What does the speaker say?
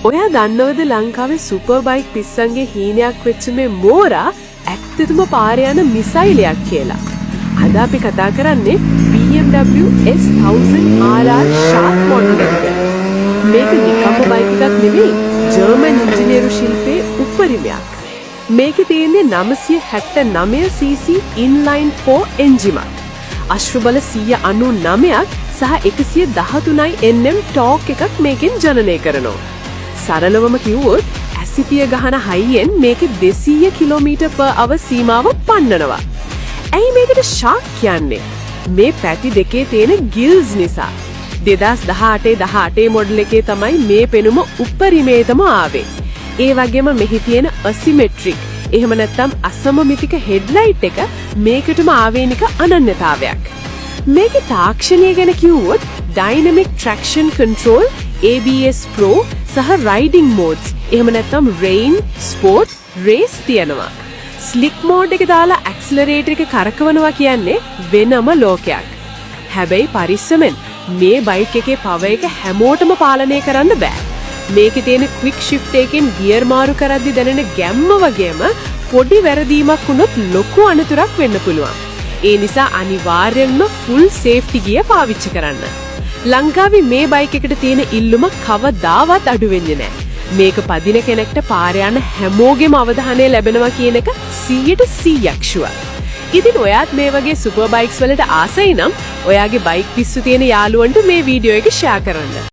ඔයා දන්නවද ලංකාවේ සුපර් බයික් පිස්සන්ගේ හීනයක් වෙච්ච මේ මෝරා ඇත්තටම පාරේ යන මිසයිලයක් කියලා. අද අපි කතා කරන්නේ BMW S1000 RR Shark model එක ගැන. මේක නිකම්ම බයික් එකක් නෙවෙයි, ජර්මන් ඉංජිනේරු ශිල්පයේ උපරිමයක්. මේකේ තියෙන්නේ 969 cc inline 4 එන්ජිමක්. අශ්වබල 199ක් සහ 113 Nm ටෝක් එකක් මේකෙන් ජනනය කරනවා. සරලවම කිව්වොත් ඇසිපිය ගහන හයියෙන් මේකේ 200 km/h සීමාව පන්නනවා. ඇයි මේකට ෂාක් කියන්නේ? මේ පැති දෙකේ තියෙන ගිල්ස් නිසා. 2018 මොඩල් එකේ තමයි මේ පෙනුම උපරිමේටම ආවේ. ඒ වගේම මෙහි තියෙන asymmetric එහෙම නැත්නම් අසමමිතික හෙඩ්ලයිට් එක මේකටම ආවේනික අනන්‍යතාවයක්. මේකේ තාක්ෂණය ගැන කිව්වොත් dynamic traction control, ABS Pro සහ riding modes එහෙම නැත්නම් rain, sport, race තියෙනවා. slick mode එක දාලා accelerator එක කරකවනවා කියන්නේ වෙනම ලෝකයක්. හැබැයි පරිස්සමෙන් මේ බයික් එකේ power එක හැමෝටම පාලනය කරන්න බෑ. මේකේ තියෙන quick shift එකෙන් gear මාරු කරද්දි දැනෙන ගැම්ම වගේම පොඩි වැරදීමක් වුණොත් ලොකු අනතුරක් වෙන්න පුළුවන්. ඒ නිසා අනිවාර්යෙන්ම full safety gear පාවිච්චි කරන්න. ලංකාවේ මේ බයික් එකට තියෙන ඉල්ලුම කවදාවත් අඩු වෙන්නේ නැහැ. මේක පදින කෙනෙක්ට පාර යන හැමෝගෙම අවධානය ලැබෙනවා කියන එක 100% ෂුවර්. ඉතින් ඔයාත් මේ වගේ සුපර් බයික්ස් වලට ආසයි නම් ඔයාගේ බයික් පිස්සු තියෙන යාළුවන්ට මේ වීඩියෝ එක ෂෙයා කරන්න.